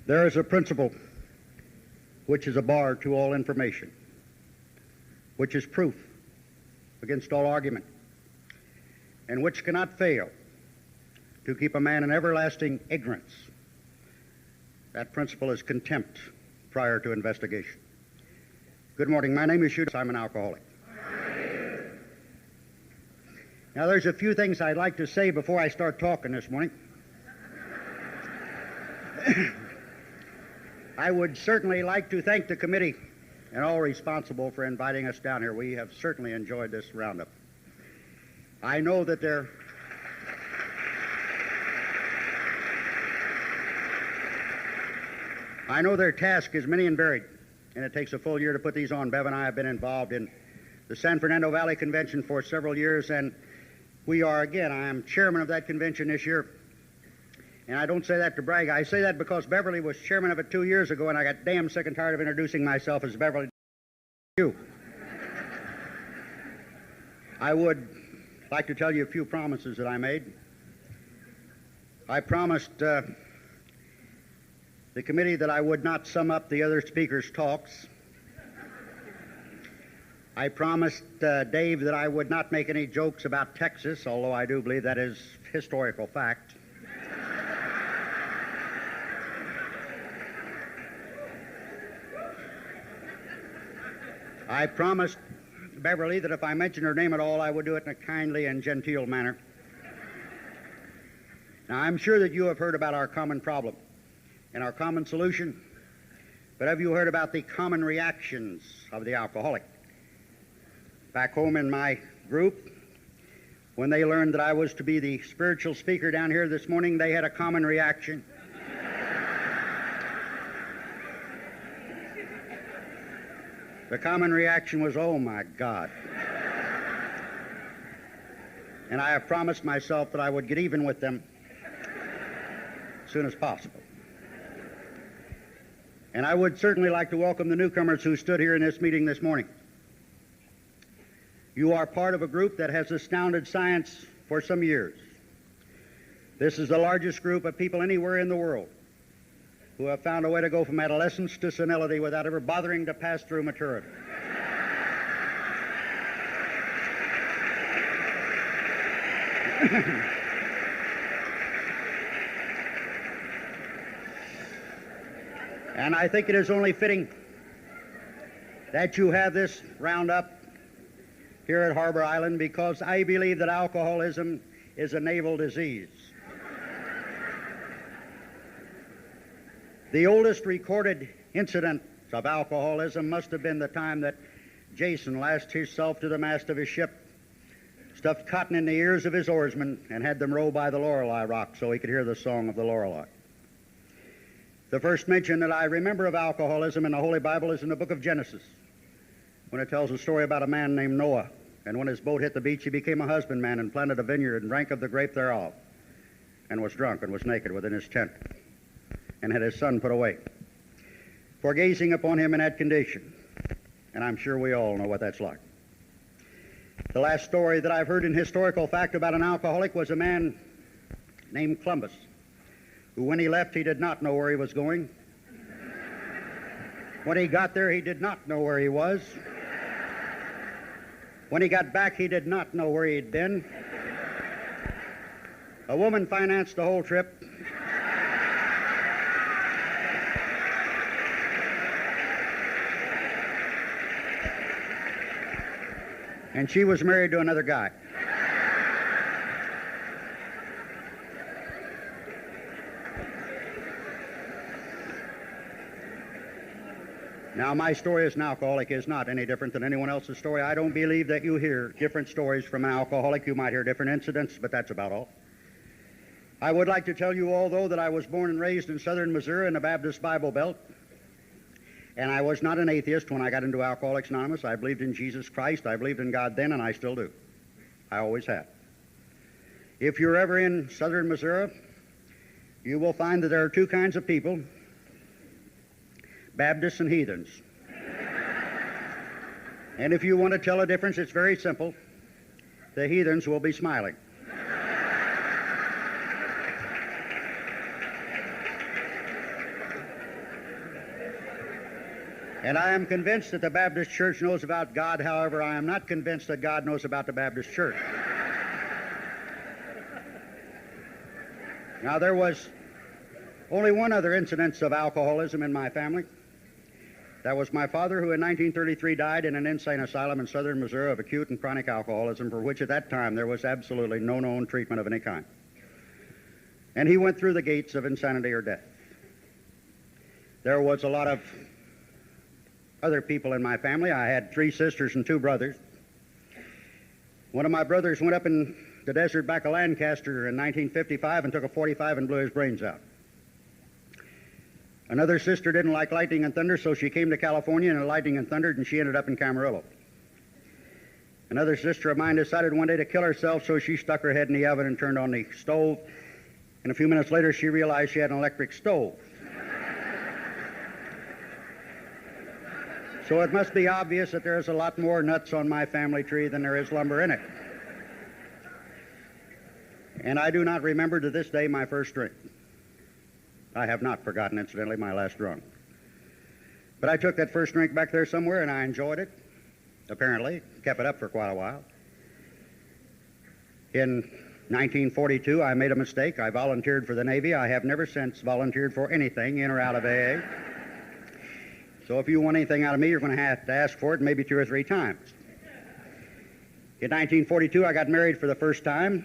There is a principle which is a bar to all information, which is proof against all argument, and which cannot fail to keep a man in everlasting ignorance. That principle is contempt prior to investigation. Good morning. My name is Hugh. I'm an alcoholic. Now, there's a few things I'd like to say before I start talking this morning. I would certainly like to thank the committee and all responsible for inviting us down here. We have certainly enjoyed this roundup. I know that their task is many and varied, and it takes a full year to put these on. Bev and I have been involved in the San Fernando Valley Convention for several years, and we are, again, I am chairman of that convention this year. And I don't say that to brag. I say that because Beverly was chairman of it 2 years ago, and I got damn sick and tired of introducing myself as Beverly Hugh. I would like to tell you a few promises that I made. I promised the committee that I would not sum up the other speakers' talks. I promised Dave that I would not make any jokes about Texas, although I do believe that is historical fact. I promised Beverly that if I mentioned her name at all, I would do it in a kindly and genteel manner. Now, I'm sure that you have heard about our common problem and our common solution, but have you heard about the common reactions of the alcoholic? Back home in my group, when they learned that I was to be the spiritual speaker down here this morning, they had a common reaction. The common reaction was, oh my God. And I have promised myself that I would get even with them as soon as possible. And I would certainly like to welcome the newcomers who stood here in this meeting this morning. You are part of a group that has astounded science for some years. This is the largest group of people anywhere in the world who have found a way to go from adolescence to senility without ever bothering to pass through maturity. And I think it is only fitting that you have this roundup here at Harbor Island, because I believe that alcoholism is a naval disease. The oldest recorded incident of alcoholism must have been the time that Jason lashed himself to the mast of his ship, stuffed cotton in the ears of his oarsmen, and had them row by the Lorelei rock so he could hear the song of the Lorelei. The first mention that I remember of alcoholism in the Holy Bible is in the book of Genesis, when it tells a story about a man named Noah. And when his boat hit the beach, he became a husbandman and planted a vineyard and drank of the grape thereof, and was drunk and was naked within his tent, and had his son put away for gazing upon him in that condition. And I'm sure we all know what that's like. The last story that I've heard in historical fact about an alcoholic was a man named Columbus, who when he left, he did not know where he was going. When he got there, he did not know where he was. When he got back, he did not know where he'd been. A woman financed the whole trip. And she was married to another guy. Now, my story as an alcoholic is not any different than anyone else's story. I don't believe that you hear different stories from an alcoholic. You might hear different incidents, but that's about all. I would like to tell you, although, that I was born and raised in southern Missouri in the Baptist Bible Belt, and I was not an atheist when I got into Alcoholics Anonymous. I believed in Jesus Christ. I believed in God then, and I still do. I always have. If you're ever in southern Missouri, you will find that there are two kinds of people: Baptists and heathens. And if you want to tell a difference, it's very simple. The heathens will be smiling. And I am convinced that the Baptist Church knows about God. However, I am not convinced that God knows about the Baptist Church. Now, there was only one other incidence of alcoholism in my family. That was my father, who in 1933 died in an insane asylum in southern Missouri of acute and chronic alcoholism, for which at that time there was absolutely no known treatment of any kind. And he went through the gates of insanity or death. There was a lot of other people in my family. I had 3 sisters and 2 brothers. One of my brothers went up in the desert back of Lancaster in 1955 and took a .45 and blew his brains out. Another sister didn't like lightning and thunder, so she came to California and lightning and thundered, and she ended up in Camarillo. Another sister of mine decided one day to kill herself, so she stuck her head in the oven and turned on the stove, and a few minutes later she realized she had an electric stove. So it must be obvious that there's a lot more nuts on my family tree than there is lumber in it. And I do not remember to this day my first drink. I have not forgotten, incidentally, my last drunk. But I took that first drink back there somewhere, and I enjoyed it, apparently. Kept it up for quite a while. In 1942, I made a mistake. I volunteered for the Navy. I have never since volunteered for anything in or out of AA. So if you want anything out of me, you're going to have to ask for it maybe 2 or 3 times. In 1942, I got married for the first time.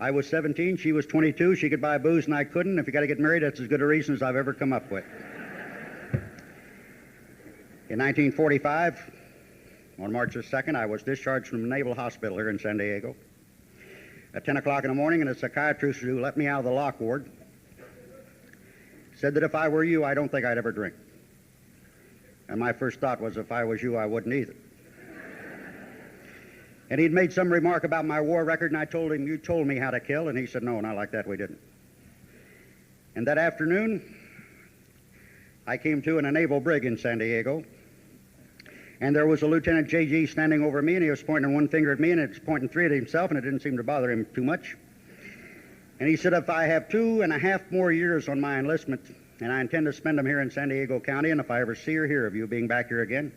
I was 17, she was 22. She could buy booze and I couldn't. If you got to get married, that's as good a reason as I've ever come up with. In 1945, on March the 2nd, I was discharged from the Naval Hospital here in San Diego. At 10 o'clock in the morning, and a psychiatrist who let me out of the lock ward said that if I were you, I don't think I'd ever drink. And my first thought was, if I was you, I wouldn't either. And he'd made some remark about my war record, and I told him, you told me how to kill, and he said, no, not like that, we didn't. And that afternoon, I came to in a naval brig in San Diego, and there was a Lieutenant J.G. standing over me, and he was pointing one finger at me, and it's pointing 3 at himself, and it didn't seem to bother him too much. And he said, if I have 2.5 more years on my enlistment, and I intend to spend them here in San Diego County, and if I ever see or hear of you being back here again,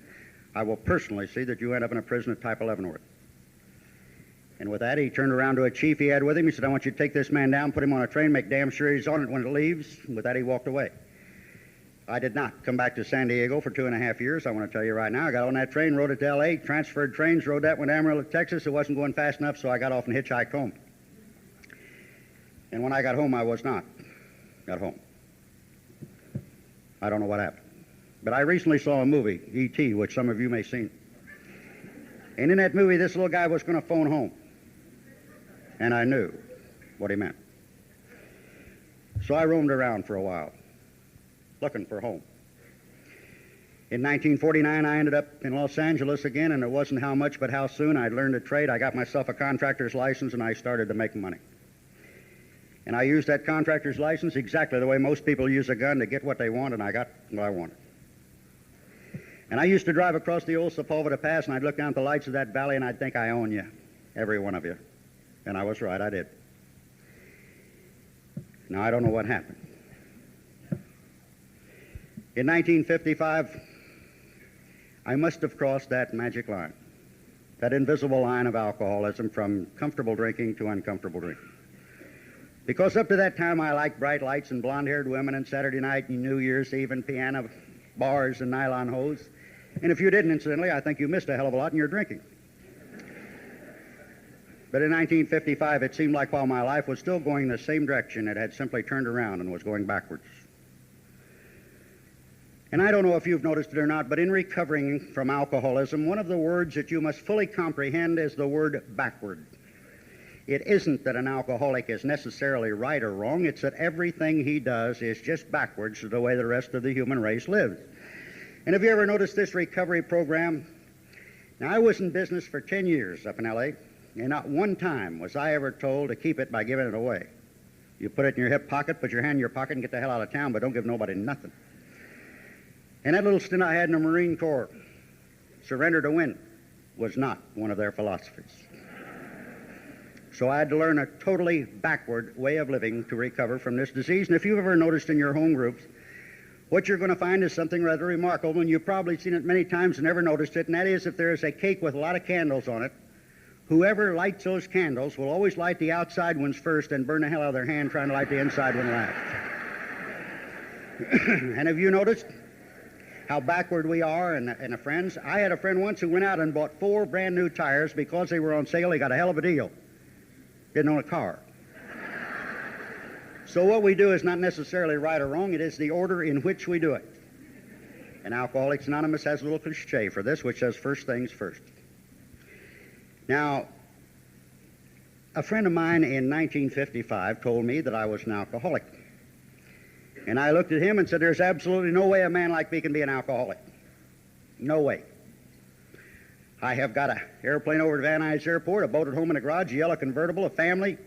I will personally see that you end up in a prison at Type 11 North. And with that, he turned around to a chief he had with him. He said, I want you to take this man down, put him on a train, make damn sure he's on it when it leaves. And with that, he walked away. I did not come back to San Diego for 2.5 years. I want to tell you right now, I got on that train, rode it to L.A., transferred trains, rode that one to Amarillo, Texas. It wasn't going fast enough, so I got off and hitchhiked home. And when I got home, I was not. Got home. I don't know what happened. But I recently saw a movie, E.T., which some of you may have seen. And in that movie, this little guy was going to phone home. And I knew what he meant. So I roamed around for a while, looking for home. In 1949, I ended up in Los Angeles again, and it wasn't how much, but how soon. I'd learned a trade. I got myself a contractor's license, and I started to make money. And I used that contractor's license exactly the way most people use a gun to get what they want, and I got what I wanted. And I used to drive across the old Sepulveda Pass, and I'd look down at the lights of that valley, and I'd think, I own you, every one of you. And I was right, I did. Now, I don't know what happened. In 1955, I must have crossed that magic line, that invisible line of alcoholism from comfortable drinking to uncomfortable drinking. Because up to that time, I liked bright lights and blonde-haired women and Saturday night and New Year's Eve and piano bars and nylon hose. And if you didn't, incidentally, I think you missed a hell of a lot in your drinking. But in 1955, it seemed like while my life was still going the same direction, it had simply turned around and was going backwards. And I don't know if you've noticed it or not, but in recovering from alcoholism, one of the words that you must fully comprehend is the word backward. It isn't that an alcoholic is necessarily right or wrong. It's that everything he does is just backwards to the way the rest of the human race lives. And have you ever noticed this recovery program? Now, I was in business for 10 years up in L.A., and not one time was I ever told to keep it by giving it away. You put it in your hip pocket, put your hand in your pocket, and get the hell out of town, but don't give nobody nothing. And that little stint I had in the Marine Corps, surrender to win, was not one of their philosophies. So I had to learn a totally backward way of living to recover from this disease. And if you've ever noticed in your home groups, what you're going to find is something rather remarkable, and you've probably seen it many times and never noticed it, and that is if there is a cake with a lot of candles on it, whoever lights those candles will always light the outside ones first and burn the hell out of their hand trying to light the inside one last. And have you noticed how backward we are and friends? I had a friend once who went out and bought 4 brand new tires because they were on sale. He got a hell of a deal. Didn't own a car. So what we do is not necessarily right or wrong. It is the order in which we do it. And Alcoholics Anonymous has a little cliche for this, which says first things first. Now, a friend of mine in 1955 told me that I was an alcoholic. And I looked at him and said, there's absolutely no way a man like me can be an alcoholic. No way. I have got an airplane over to Van Nuys Airport, a boat at home in a garage, a yellow convertible, a family,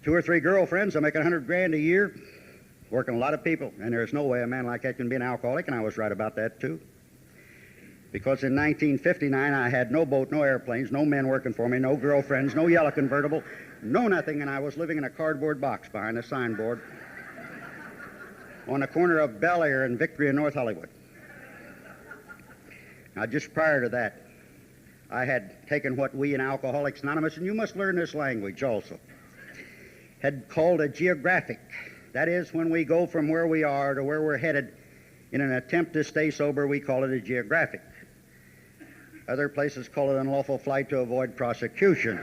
2 or 3 girlfriends. I make $100,000 a year, working a lot of people, and there's no way a man like that can be an alcoholic, and I was right about that too. Because in 1959 I had no boat, no airplanes, no men working for me, no girlfriends, no yellow convertible, no nothing, and I was living in a cardboard box behind a signboard on the corner of Bel Air and Victory in North Hollywood. Now, just prior to that, I had taken what we in Alcoholics Anonymous, and you must learn this language also, had called a geographic. That is, when we go from where we are to where we're headed in an attempt to stay sober, we call it a geographic. Other places call it an unlawful flight to avoid prosecution.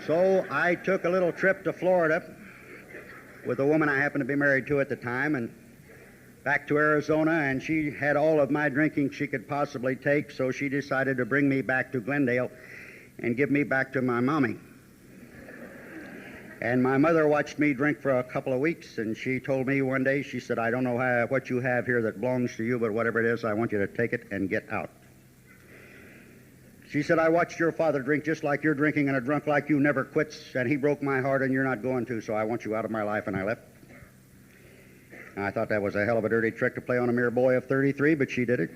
So I took a little trip to Florida with a woman I happened to be married to at the time, and back to Arizona, and she had all of my drinking she could possibly take, so she decided to bring me back to Glendale and give me back to my mommy. And my mother watched me drink for a couple of weeks, and she told me one day, she said, I don't know what you have here that belongs to you, but whatever it is, I want you to take it and get out. She said, I watched your father drink just like you're drinking, and a drunk like you never quits, and he broke my heart, and you're not going to, so I want you out of my life, and I left. And I thought that was a hell of a dirty trick to play on a mere boy of 33, but she did it.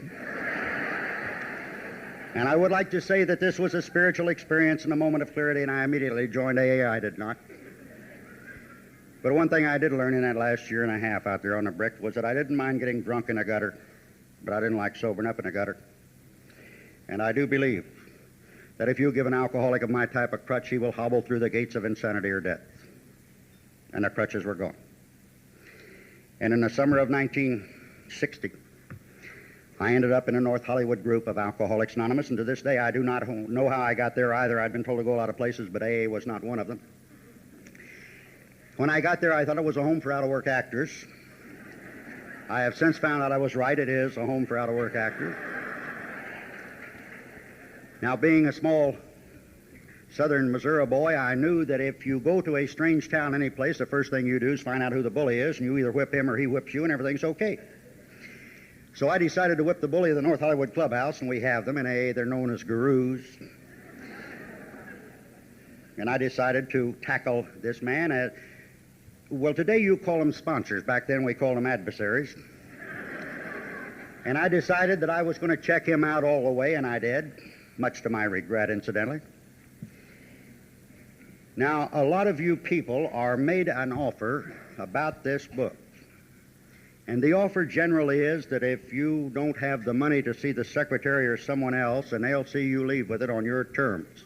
And I would like to say that this was a spiritual experience and a moment of clarity, and I immediately joined AA. I did not. But one thing I did learn in that last year and a half out there on the brick was that I didn't mind getting drunk in a gutter, but I didn't like sobering up in a gutter. And I do believe that if you give an alcoholic of my type a crutch, he will hobble through the gates of insanity or death. And the crutches were gone. And in the summer of 1960, I ended up in a North Hollywood group of Alcoholics Anonymous, and to this day I do not know how I got there either. I'd been told to go a lot of places, but AA was not one of them. When I got there, I thought it was a home for out-of-work actors. I have since found out I was right. It is a home for out-of-work actors. Now, being a small southern Missouri boy, I knew that if you go to a strange town any place, the first thing you do is find out who the bully is, and you either whip him or he whips you, and everything's okay. So I decided to whip the bully of the North Hollywood Clubhouse, and we have them in AA. They're known as gurus. And I decided to tackle this man. Well, today you call them sponsors. Back then we called them adversaries. And I decided that I was going to check him out all the way, and I did, much to my regret, incidentally. Now, a lot of you people are made an offer about this book. And the offer generally is that if you don't have the money to see the secretary or someone else, and they'll see you leave with it on your terms.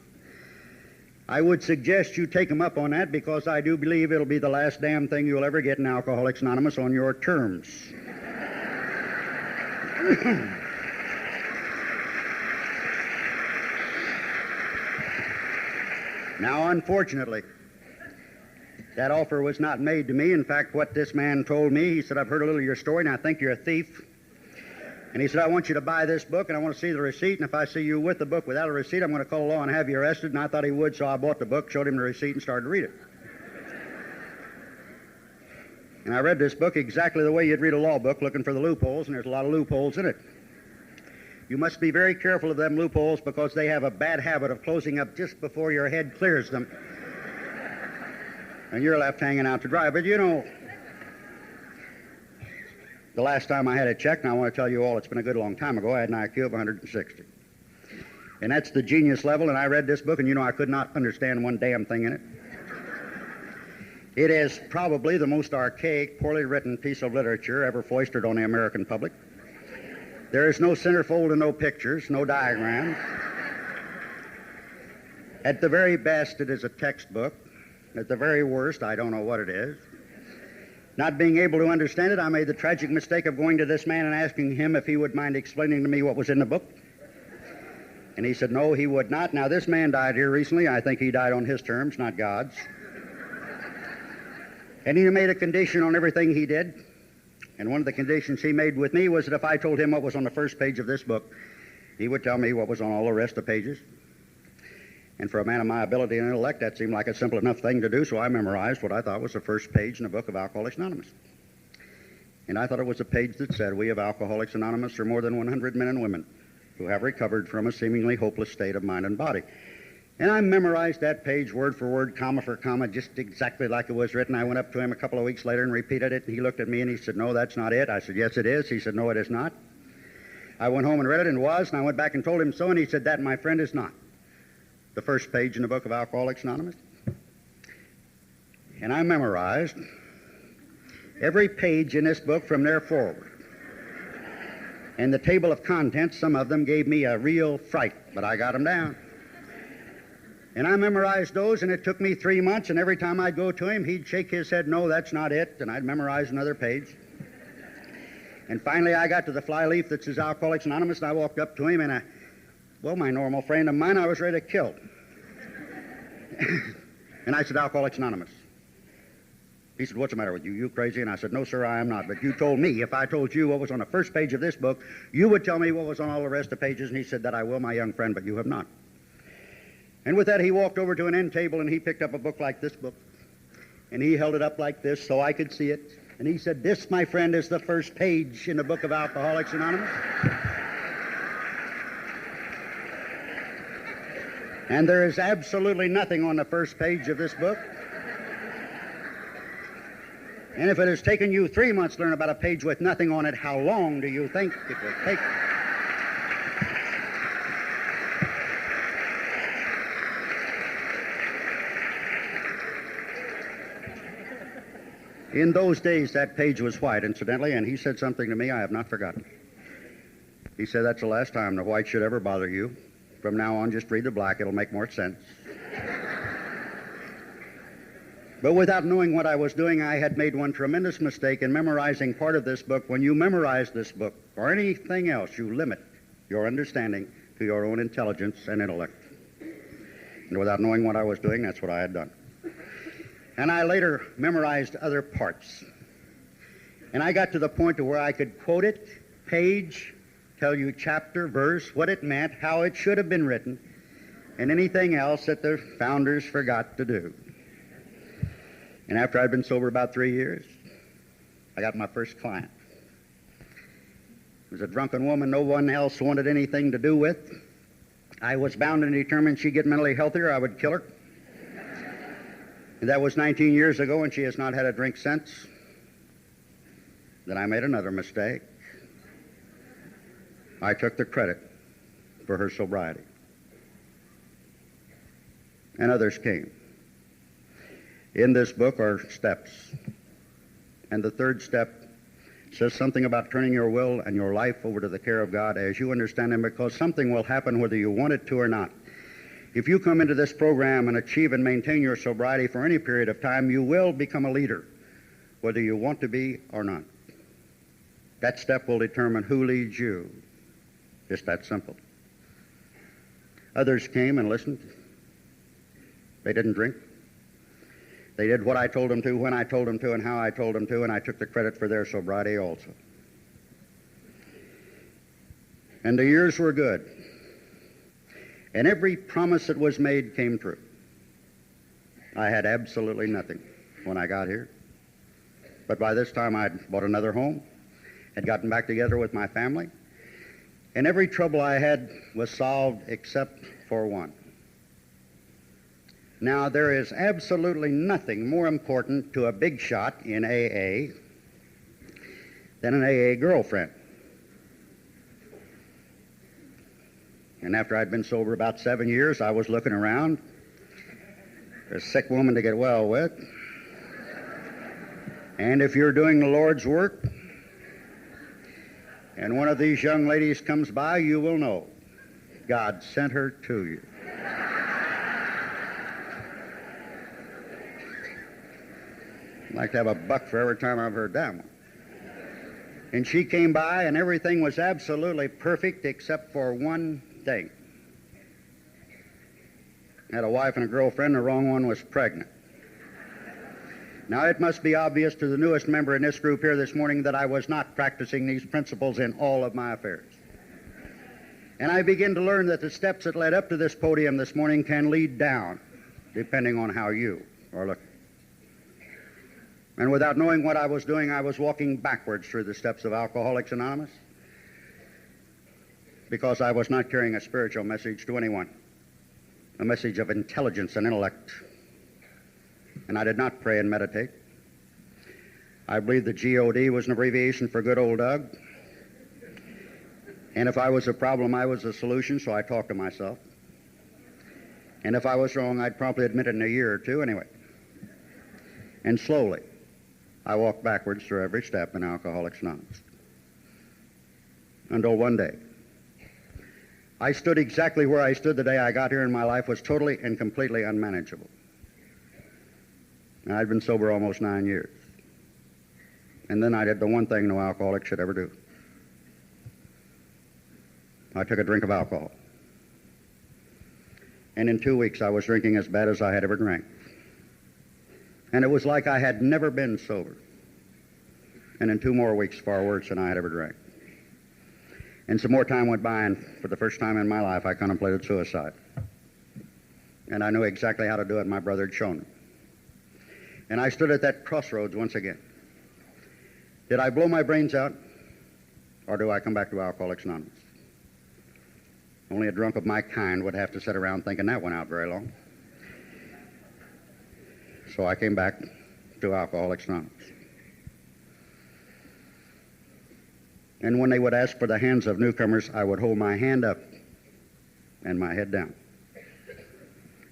I would suggest you take them up on that, because I do believe it'll be the last damn thing you'll ever get in Alcoholics Anonymous on your terms. Now, unfortunately, that offer was not made to me. In fact, what this man told me, he said, I've heard a little of your story, and I think you're a thief. And he said, I want you to buy this book, and I want to see the receipt, and if I see you with the book without a receipt, I'm going to call law and have you arrested. And I thought he would, so I bought the book, showed him the receipt, and started to read it. And I read this book exactly the way you'd read a law book, looking for the loopholes, and there's a lot of loopholes in it. You must be very careful of them loopholes, because they have a bad habit of closing up just before your head clears them. And you're left hanging out to dry. But you know, the last time I had it checked, and I want to tell you all, it's been a good long time ago, I had an IQ of 160. And that's the genius level, and I read this book, and you know I could not understand one damn thing in it. It is probably the most archaic, poorly written piece of literature ever foisted on the American public. There is no centerfold and no pictures, no diagrams. At the very best, it is a textbook. At the very worst, I don't know what it is. Not being able to understand it, I made the tragic mistake of going to this man and asking him if he would mind explaining to me what was in the book. And he said no, he would not. Now, this man died here recently. I think he died on his terms, not God's. And he made a condition on everything he did. And one of the conditions he made with me was that if I told him what was on the first page of this book, he would tell me what was on all the rest of the pages. And for a man of my ability and intellect, that seemed like a simple enough thing to do, so I memorized what I thought was the first page in the book of Alcoholics Anonymous. And I thought it was a page that said, we of Alcoholics Anonymous are more than 100 men and women who have recovered from a seemingly hopeless state of mind and body. And I memorized that page word for word, comma for comma, just exactly like it was written. I went up to him a couple of weeks later and repeated it, and he looked at me and he said, no, that's not it. I said, yes, it is. He said, no, it is not. I went home and read it, and it was, and I went back and told him so, and he said, that, my friend, is not the first page in the book of Alcoholics Anonymous. And I memorized every page in this book from there forward. And the table of contents, some of them gave me a real fright, but I got them down. And I memorized those, and it took me 3 months, and every time I'd go to him, he'd shake his head, no, that's not it, and I'd memorize another page. And finally, I got to the flyleaf that says Alcoholics Anonymous, and I walked up to him, and well, my normal friend of mine, I was ready to kill. And I said, Alcoholics Anonymous. He said, what's the matter with you? You crazy? And I said, no, sir, I am not. But you told me if I told you what was on the first page of this book, you would tell me what was on all the rest of the pages. And he said, that I will, my young friend, but you have not. And with that, he walked over to an end table, and he picked up a book like this book. And he held it up like this so I could see it. And he said, this, my friend, is the first page in the book of Alcoholics Anonymous. And there is absolutely nothing on the first page of this book. And if it has taken you 3 months to learn about a page with nothing on it, how long do you think it will take? In those days, that page was white, incidentally, and he said something to me I have not forgotten. He said, that's the last time the white should ever bother you. From now on, just read the black. It'll make more sense. But without knowing what I was doing, I had made one tremendous mistake in memorizing part of this book. When you memorize this book, or anything else, you limit your understanding to your own intelligence and intellect. And without knowing what I was doing, that's what I had done. And I later memorized other parts. And I got to the point to where I could quote it, page, tell you chapter, verse, what it meant, how it should have been written, and anything else that the founders forgot to do. And after I'd been sober about 3 years, I got my first client. It was a drunken woman no one else wanted anything to do with. I was bound and determined she'd get mentally healthier, I would kill her. And that was 19 years ago, and she has not had a drink since. Then I made another mistake. I took the credit for her sobriety. And others came. In this book are steps. And the third step says something about turning your will and your life over to the care of God as you understand Him, because something will happen whether you want it to or not. If you come into this program and achieve and maintain your sobriety for any period of time, you will become a leader, whether you want to be or not. That step will determine who leads you. Just that simple. Others came and listened. They didn't drink. They did what I told them to, when I told them to, and how I told them to, and I took the credit for their sobriety also. And the years were good. And every promise that was made came true. I had absolutely nothing when I got here. But by this time I'd bought another home, had gotten back together with my family, and every trouble I had was solved except for one. Now, there is absolutely nothing more important to a big shot in AA than an AA girlfriend. And after I'd been sober about 7 years, I was looking around for a sick woman to get well with. And if you're doing the Lord's work and one of these young ladies comes by, you will know God sent her to you. I'd like to have a buck for every time I've heard that one. And she came by, and everything was absolutely perfect except for one thing. I had a wife and a girlfriend, the wrong one was pregnant. Now, it must be obvious to the newest member in this group here this morning that I was not practicing these principles in all of my affairs. And I begin to learn that the steps that led up to this podium this morning can lead down, depending on how you are looking. And without knowing what I was doing, I was walking backwards through the steps of Alcoholics Anonymous because I was not carrying a spiritual message to anyone, a message of intelligence and intellect. And I did not pray and meditate. I believed the G-O-D was an abbreviation for good old Doug. And if I was a problem, I was a solution, so I talked to myself. And if I was wrong, I'd promptly admit it in a year or two anyway. And slowly, I walked backwards through every step in Alcoholics Anonymous. Until one day, I stood exactly where I stood the day I got here, and my life was totally and completely unmanageable. And I'd been sober almost 9 years. And then I did the one thing no alcoholic should ever do. I took a drink of alcohol. And in 2 weeks, I was drinking as bad as I had ever drank. And it was like I had never been sober. And in 2 more weeks, far worse than I had ever drank. And some more time went by, and for the first time in my life, I contemplated suicide. And I knew exactly how to do it. My brother had shown me. And I stood at that crossroads once again. Did I blow my brains out, or do I come back to Alcoholics Anonymous? Only a drunk of my kind would have to sit around thinking that went out very long. So I came back to Alcoholics Anonymous. And when they would ask for the hands of newcomers, I would hold my hand up and my head down.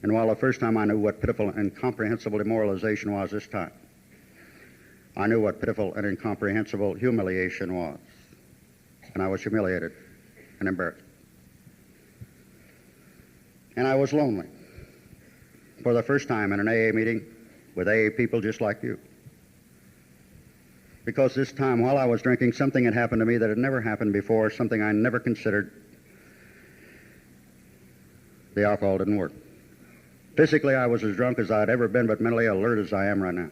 And while the first time I knew what pitiful and incomprehensible demoralization was, this time I knew what pitiful and incomprehensible humiliation was. And I was humiliated and embarrassed. And I was lonely for the first time in an AA meeting with AA people just like you. Because this time, while I was drinking, something had happened to me that had never happened before, something I never considered. The alcohol didn't work. Physically, I was as drunk as I'd ever been, but mentally alert as I am right now.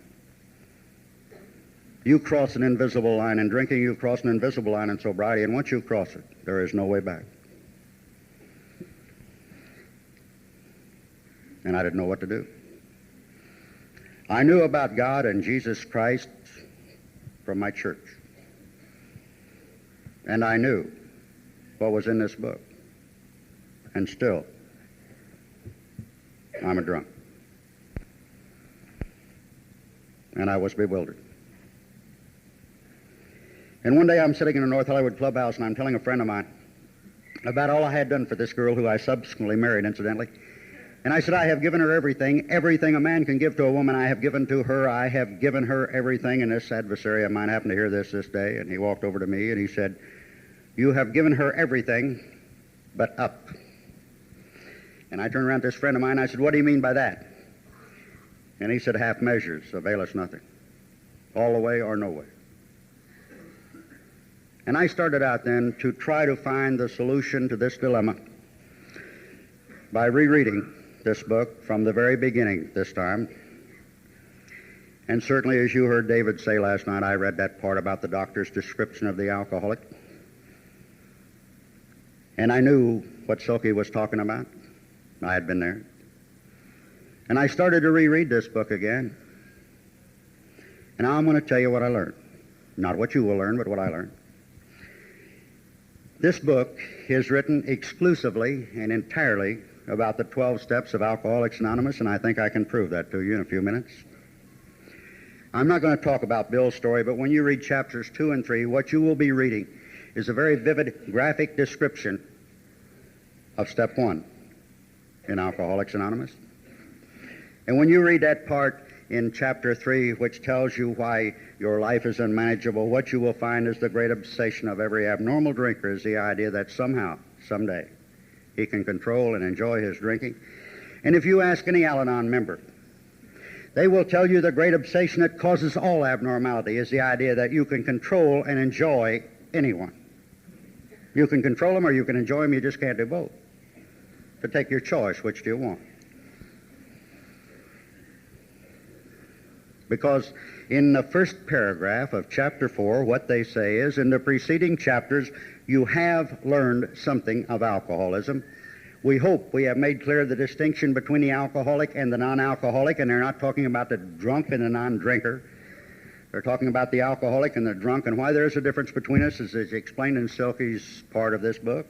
You cross an invisible line in drinking, you cross an invisible line in sobriety, and once you cross it, there is no way back. And I didn't know what to do. I knew about God and Jesus Christ from my church. And I knew what was in this book. And still, I'm a drunk. And I was bewildered. And one day I'm sitting in a North Hollywood clubhouse, and I'm telling a friend of mine about all I had done for this girl, who I subsequently married, incidentally. And I said, I have given her everything a man can give to a woman, I have given to her. I have given her everything. And this adversary of mine happened to hear this day, and he walked over to me and he said, you have given her everything but up. And I turned around to this friend of mine, and I said, what do you mean by that? And he said, half measures avail us nothing. All the way or no way. And I started out then to try to find the solution to this dilemma by rereading this book from the very beginning this time. And certainly, as you heard David say last night, I read that part about the doctor's description of the alcoholic. And I knew what Silky was talking about. I had been there. And I started to reread this book again. And now I'm going to tell you what I learned. Not what you will learn, but what I learned. This book is written exclusively and entirely about the 12 steps of Alcoholics Anonymous, and I think I can prove that to you in a few minutes. I'm not going to talk about Bill's story, but when you read chapters 2 and 3, what you will be reading is a very vivid, graphic description of step 1 in Alcoholics Anonymous. And when you read that part, in chapter 3, which tells you why your life is unmanageable, what you will find is the great obsession of every abnormal drinker is the idea that somehow, someday, he can control and enjoy his drinking. And if you ask any Al-Anon member, they will tell you the great obsession that causes all abnormality is the idea that you can control and enjoy anyone. You can control them or you can enjoy them, you just can't do both. To take your choice, which do you want? Because in the first paragraph of chapter 4, what they say is, in the preceding chapters, you have learned something of alcoholism. We hope we have made clear the distinction between the alcoholic and the non-alcoholic, and they're not talking about the drunk and the non-drinker. They're talking about the alcoholic and the drunk, and why there's a difference between us is explained in Silky's part of this book.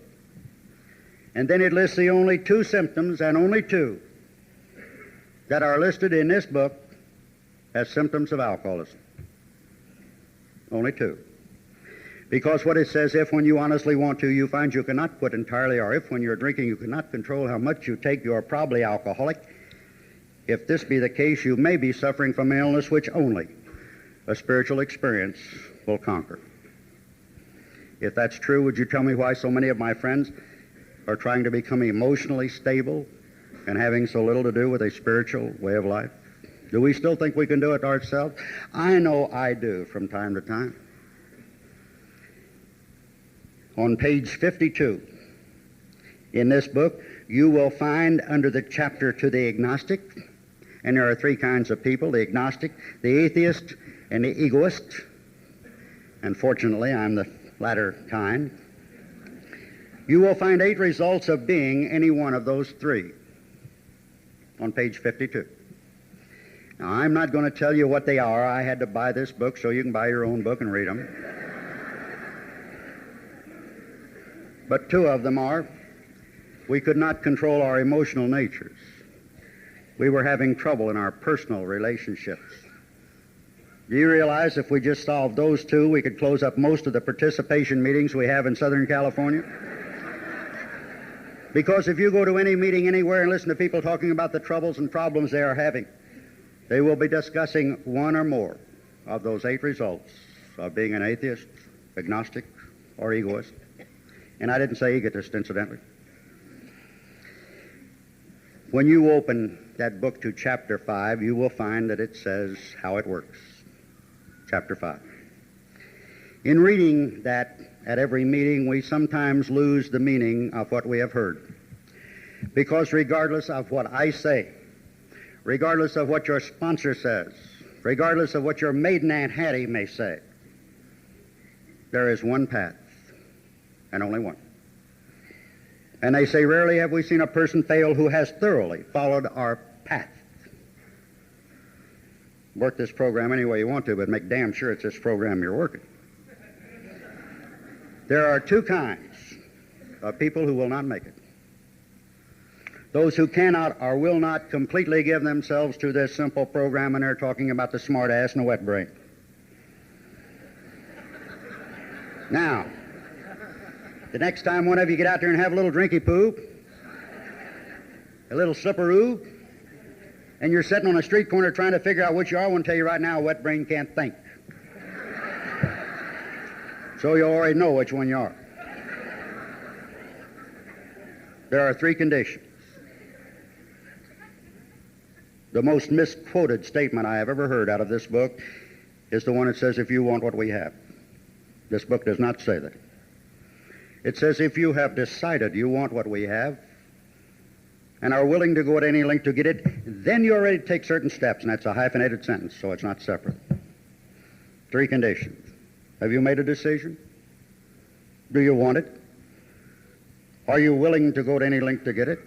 And then it lists the only two symptoms, and only two, that are listed in this book as symptoms of alcoholism. Only two. Because what it says, if when you honestly want to, you find you cannot quit entirely, or if when you're drinking you cannot control how much you take, you are probably alcoholic. If this be the case, you may be suffering from an illness which only a spiritual experience will conquer. If that's true, would you tell me why so many of my friends are trying to become emotionally stable and having so little to do with a spiritual way of life? Do we still think we can do it ourselves? I know I do from time to time. On page 52 in this book, you will find under the chapter to the agnostic, and there are three kinds of people, the agnostic, the atheist, and the egoist. Unfortunately, I'm the latter kind. You will find 8 results of being any one of those three on page 52. Now, I'm not going to tell you what they are. I had to buy this book so you can buy your own book and read them. But 2 of them are, we could not control our emotional natures. We were having trouble in our personal relationships. Do you realize if we just solved those 2, we could close up most of the participation meetings we have in Southern California? Because if you go to any meeting anywhere and listen to people talking about the troubles and problems they are having, they will be discussing one or more of those 8 results of being an atheist, agnostic, or egoist. And I didn't say egotist, incidentally. When you open that book to chapter 5, you will find that it says how it works. Chapter 5. In reading that at every meeting, we sometimes lose the meaning of what we have heard. Because regardless of what I say, regardless of what your sponsor says, regardless of what your maiden Aunt Hattie may say, there is one path, and only one. And they say, rarely have we seen a person fail who has thoroughly followed our path. Work this program any way you want to, but make damn sure it's this program you're working. There are 2 kinds of people who will not make it. Those who cannot or will not completely give themselves to this simple program, and they're talking about the smart ass and the wet brain. Now, the next time one of you get out there and have a little drinky poo, a little slipperoo, and you're sitting on a street corner trying to figure out which you are, I want to tell you right now, a wet brain can't think. So you already know which one you are. There are 3 conditions. The most misquoted statement I have ever heard out of this book is the one that says, if you want what we have. This book does not say that. It says, if you have decided you want what we have and are willing to go at any length to get it, then you're ready to take certain steps, and that's a hyphenated sentence, so it's not separate. 3 conditions. Have you made a decision? Do you want it? Are you willing to go to any length to get it?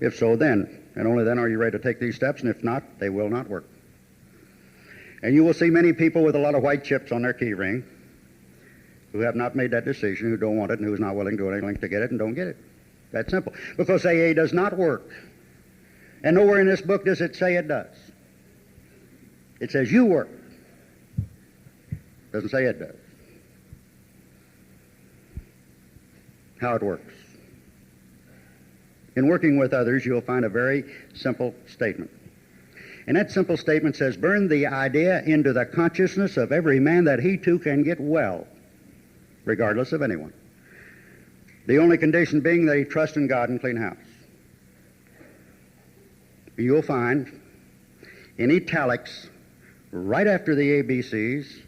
If so, then, and only then are you ready to take these steps, and if not, they will not work. And you will see many people with a lot of white chips on their key ring who have not made that decision, who don't want it, and who's not willing to go to any length to get it, and don't get it. That's simple. Because AA does not work. And nowhere in this book does it say it does. It says you work. It doesn't say it does. How it works. In working with others, you'll find a very simple statement. And that simple statement says, burn the idea into the consciousness of every man that he too can get well, regardless of anyone. The only condition being that he trusts in God and clean house. You'll find in italics, right after the ABCs,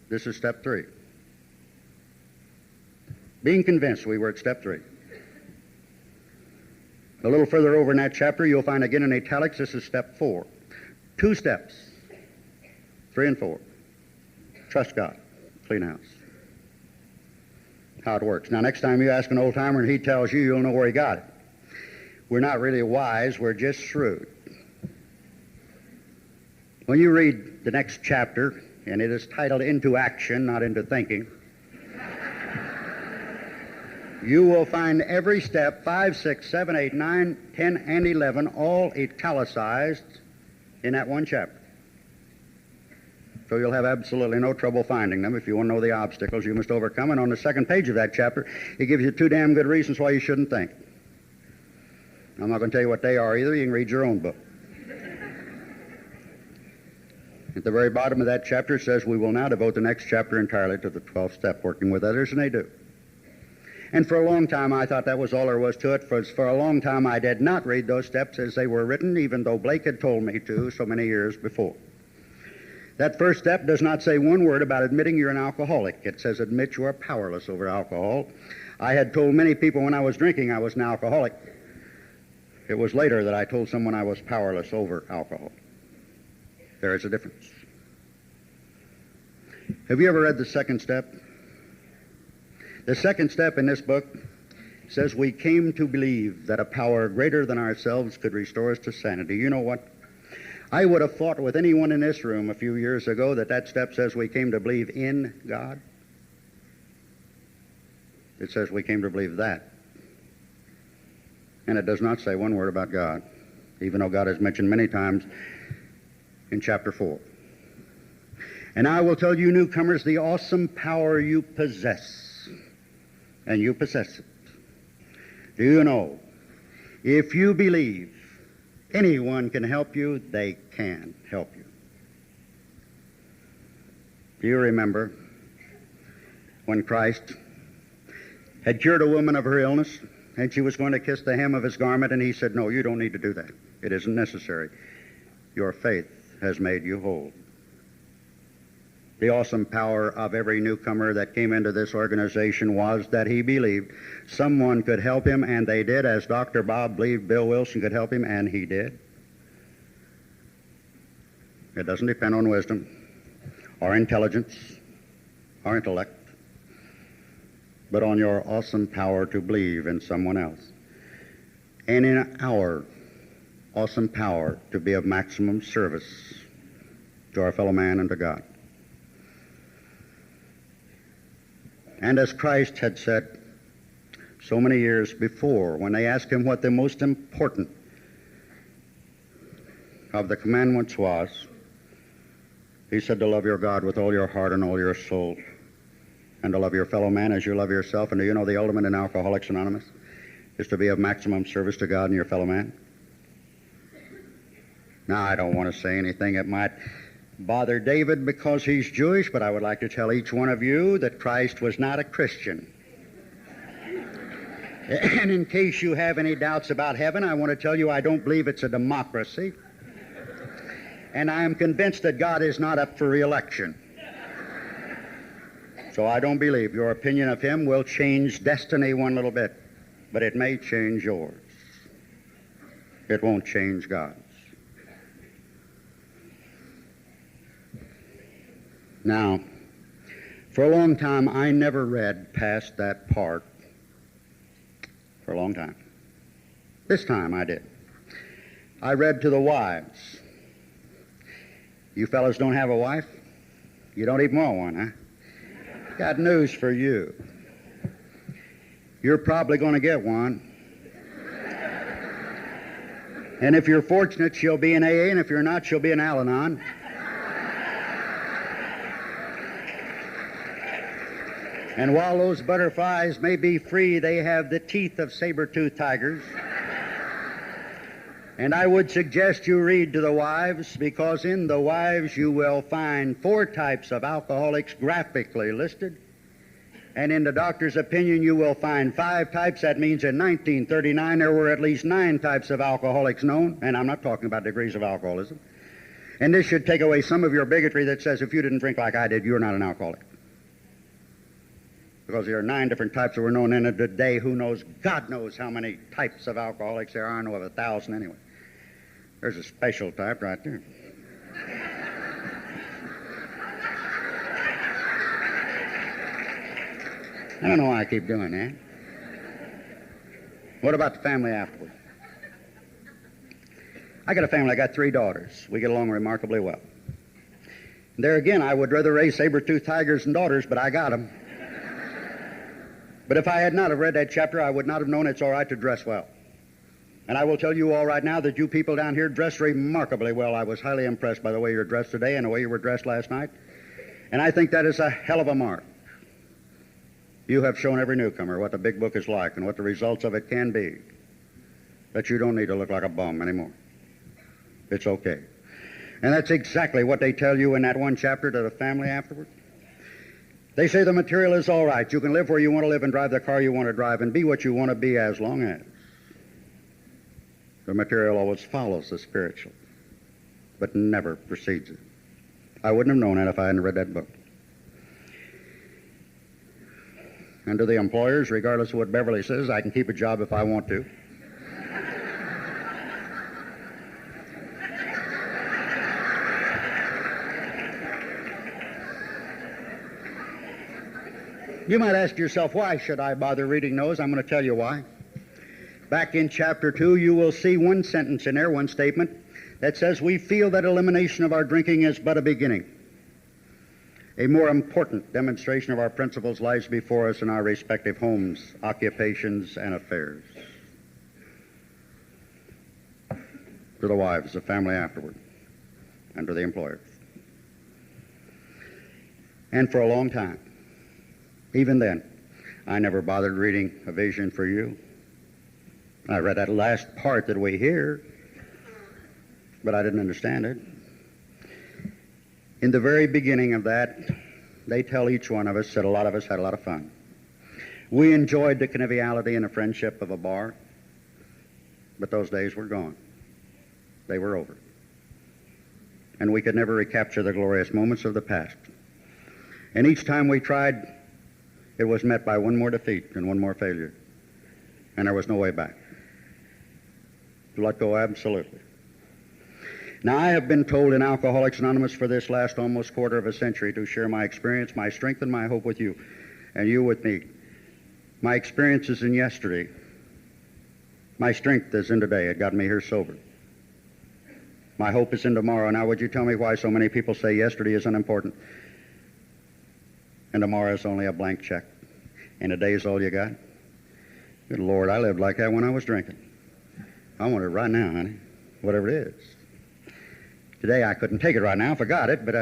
this is step 3. Being convinced, we were at step 3. A little further over in that chapter, you'll find again in italics, this is step 4. 2 steps, 3 and 4. Trust God, clean house. How it works. Now, next time you ask an old-timer and he tells you, you'll know where he got it. We're not really wise, we're just shrewd. When you read the next chapter, and it is titled Into Action, not Into Thinking, you will find every step, 5, 6, 7, 8, 9, 10, and 11, all italicized in that one chapter. So you'll have absolutely no trouble finding them if you want to know the obstacles you must overcome. And on the second page of that chapter, it gives you 2 damn good reasons why you shouldn't think. I'm not going to tell you what they are either. You can read your own book. At the very bottom of that chapter, it says, we will now devote the next chapter entirely to the 12th step, working with others, and they do. And for a long time, I thought that was all there was to it. For a long time, I did not read those steps as they were written, even though Blake had told me to so many years before. That first step does not say one word about admitting you're an alcoholic. It says admit you are powerless over alcohol. I had told many people when I was drinking I was an alcoholic. It was later that I told someone I was powerless over alcohol. There is a difference. Have you ever read the second step? The second step in this book says we came to believe that a power greater than ourselves could restore us to sanity. You know what? I would have fought with anyone in this room a few years ago that step says we came to believe in God. It says we came to believe that. And it does not say one word about God, even though God is mentioned many times in chapter 4. And I will tell you newcomers the awesome power you possess. And you possess it. Do you know, if you believe anyone can help you, they can help you. Do you remember when Christ had cured a woman of her illness, and she was going to kiss the hem of his garment, and he said, no, you don't need to do that. It isn't necessary. Your faith has made you whole. The awesome power of every newcomer that came into this organization was that he believed someone could help him, and they did, as Dr. Bob believed Bill Wilson could help him, and he did. It doesn't depend on wisdom or intelligence or intellect, but on your awesome power to believe in someone else. And in our awesome power to be of maximum service to our fellow man and to God. And as Christ had said so many years before, when they asked him what the most important of the commandments was, he said to love your God with all your heart and all your soul, and to love your fellow man as you love yourself. And do you know the ultimate in Alcoholics Anonymous is to be of maximum service to God and your fellow man? Now, I don't want to say anything that might bother David because he's Jewish, but I would like to tell each one of you that Christ was not a Christian. And in case you have any doubts about heaven, I want to tell you I don't believe it's a democracy. And I am convinced that God is not up for re-election. So I don't believe your opinion of him will change destiny one little bit, but it may change yours. It won't change God's. Now, for a long time, I never read past that part. For a long time. This time I did. I read to the wives. You fellas don't have a wife? You don't even want one, huh? Got news for you. You're probably going to get one. And if you're fortunate, she'll be in AA, and if you're not, she'll be in Al-Anon. And while those butterflies may be free, they have the teeth of saber-toothed tigers. And I would suggest you read to the wives, because in the wives you will find 4 types of alcoholics graphically listed. And in the doctor's opinion, you will find 5 types. That means in 1939 there were at least 9 types of alcoholics known, and I'm not talking about degrees of alcoholism. And this should take away some of your bigotry that says if you didn't drink like I did, you're not an alcoholic. Because there are 9 different types that were known in it today. Who knows? God knows how many types of alcoholics there are. I know of 1,000 anyway. There's a special type right there. I don't know why I keep doing that. What about the family afterward? I got a family. I got 3 daughters. We get along remarkably well. There again, I would rather raise saber-toothed tigers than daughters, but I got them. But if I had not have read that chapter, I would not have known it's all right to dress well. And I will tell you all right now that you people down here dress remarkably well. I was highly impressed by the way you're dressed today and the way you were dressed last night. And I think that is a hell of a mark. You have shown every newcomer what the big book is like and what the results of it can be. That you don't need to look like a bum anymore. It's okay. And that's exactly what they tell you in that one chapter to the family afterward. They say the material is all right. You can live where you want to live and drive the car you want to drive and be what you want to be as long as the material always follows the spiritual, but never precedes it. I wouldn't have known that if I hadn't read that book. And to the employers, regardless of what Beverly says, I can keep a job if I want to. You might ask yourself, why should I bother reading those? I'm going to tell you why. Back in chapter 2, you will see one sentence in there, one statement, that says we feel that elimination of our drinking is but a beginning. A more important demonstration of our principles lies before us in our respective homes, occupations, and affairs. To the wives, the family afterward, and to the employers. And for a long time, even then, I never bothered reading A Vision for You. I read that last part that we hear, but I didn't understand it. In the very beginning of that, they tell each one of us that a lot of us had a lot of fun. We enjoyed the conviviality and the friendship of a bar, but those days were gone. They were over. And we could never recapture the glorious moments of the past. And each time we tried, it was met by one more defeat and one more failure. And there was no way back. To let go absolutely. Now, I have been told in Alcoholics Anonymous for this last almost quarter of a century to share my experience, my strength, and my hope with you, and you with me. My experience is in yesterday. My strength is in today. It got me here sober. My hope is in tomorrow. Now, would you tell me why so many people say yesterday is unimportant and tomorrow is only a blank check and a day is all you got? Good Lord, I lived like that when I was drinking. I want it right now, honey, whatever it is. Today I couldn't take it right now if I got it, but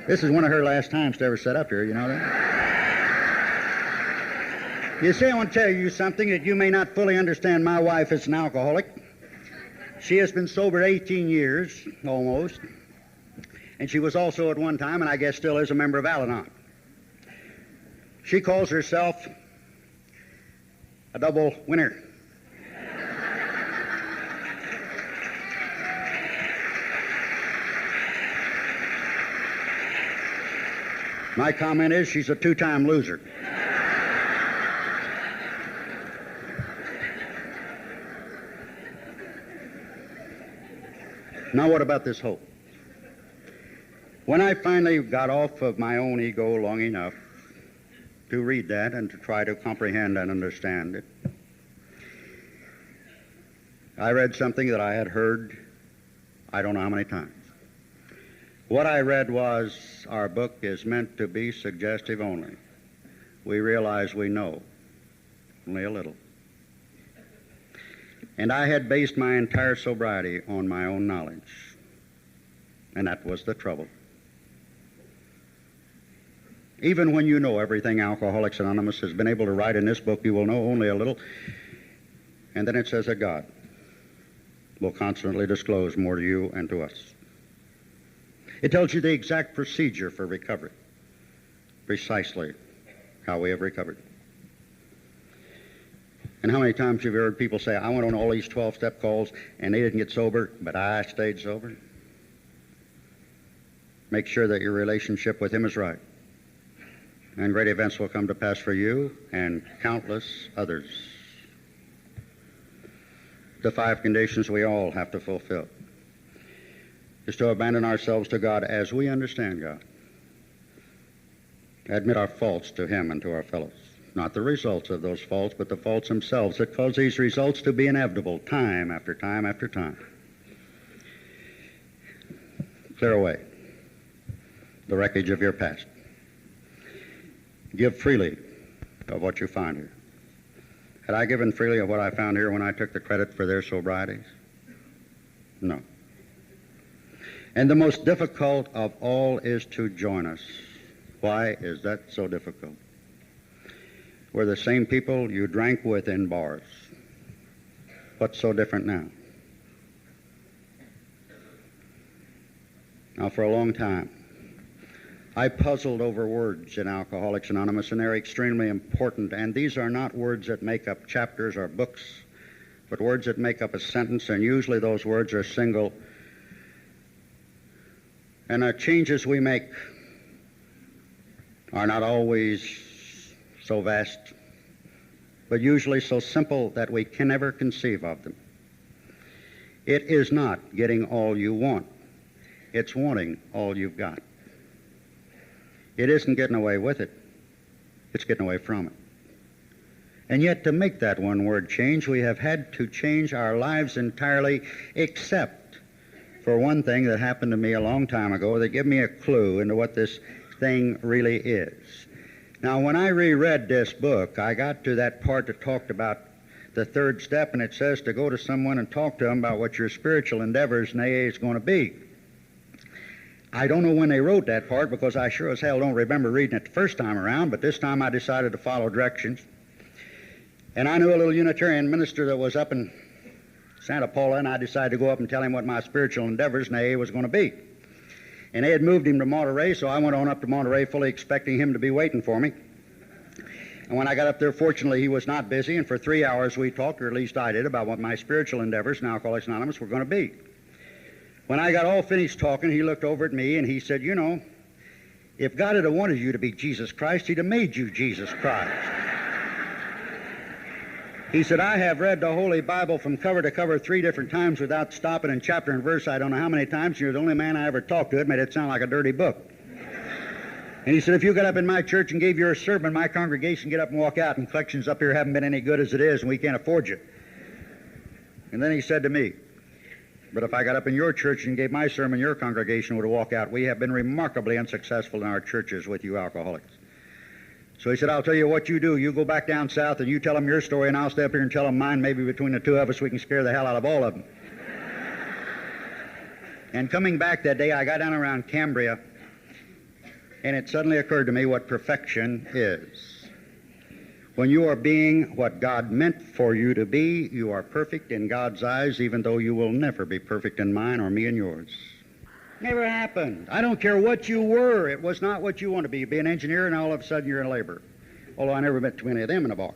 This is one of her last times to ever set up here, you know that? You see, I want to tell you something that you may not fully understand. My wife is an alcoholic. She has been sober 18 years, almost. And she was also at one time, and I guess still is, a member of Al-Anon. She calls herself a double winner. My comment is she's a 2-time loser. Now what about this hope? When I finally got off of my own ego long enough to read that and to try to comprehend and understand it, I read something that I had heard I don't know how many times. What I read was, our book is meant to be suggestive only. We realize we know only a little. And I had based my entire sobriety on my own knowledge. And that was the trouble. Even when you know everything Alcoholics Anonymous has been able to write in this book, you will know only a little. And then it says that God will constantly disclose more to you and to us. It tells you the exact procedure for recovery, precisely how we have recovered. And how many times have you heard people say, I went on all these 12-step calls and they didn't get sober, but I stayed sober? Make sure that your relationship with Him is right. And great events will come to pass for you and countless others. The 5 conditions we all have to fulfill is to abandon ourselves to God as we understand God. Admit our faults to Him and to our fellows. Not the results of those faults, but the faults themselves that cause these results to be inevitable time after time after time. Clear away the wreckage of your past. Give freely of what you find here. Had I given freely of what I found here when I took the credit for their sobrieties? No. And the most difficult of all is to join us. Why is that so difficult? We're the same people you drank with in bars. What's so different now? Now, for a long time, I puzzled over words in Alcoholics Anonymous, and they're extremely important. And these are not words that make up chapters or books, but words that make up a sentence, and usually those words are single. And the changes we make are not always so vast, but usually so simple that we can never conceive of them. It is not getting all you want. It's wanting all you've got. It isn't getting away with it. It's getting away from it. And yet to make that one word change, we have had to change our lives entirely, except for one thing that happened to me a long time ago that gave me a clue into what this thing really is. Now, when I reread this book, I got to that part that talked about the 3rd step, and it says to go to someone and talk to them about what your spiritual endeavors in AA is going to be. I don't know when they wrote that part, because I sure as hell don't remember reading it the first time around, but this time I decided to follow directions. And I knew a little Unitarian minister that was up in Santa Paula, and I decided to go up and tell him what my spiritual endeavors in AA was going to be. And they had moved him to Monterey, so I went on up to Monterey fully expecting him to be waiting for me. And when I got up there, fortunately, he was not busy, and for 3 hours we talked, or at least I did, about what my spiritual endeavors in Alcoholics Anonymous were going to be. When I got all finished talking, he looked over at me and he said, you know, if God had wanted you to be Jesus Christ, He'd have made you Jesus Christ. He said, I have read the Holy Bible from cover to cover 3 different times without stopping in chapter and verse. I don't know how many times. You're the only man I ever talked to that made it sound like a dirty book. And he said, if you got up in my church and gave your sermon, my congregation get up and walk out, and collections up here haven't been any good as it is, and we can't afford you. And then he said to me, but if I got up in your church and gave my sermon, your congregation would walk out. We have been remarkably unsuccessful in our churches with you alcoholics. So he said, I'll tell you what you do. You go back down south and you tell them your story, and I'll stay up here and tell them mine. Maybe between the 2 of us we can scare the hell out of all of them. And coming back that day, I got down around Cambria, and it suddenly occurred to me what perfection is. When you are being what God meant for you to be, you are perfect in God's eyes, even though you will never be perfect in mine or me and yours. Never happened. I don't care what you were. It was not what you want to be. You'd be an engineer, and all of a sudden you're in labor. Although I never met too many of them in a bar.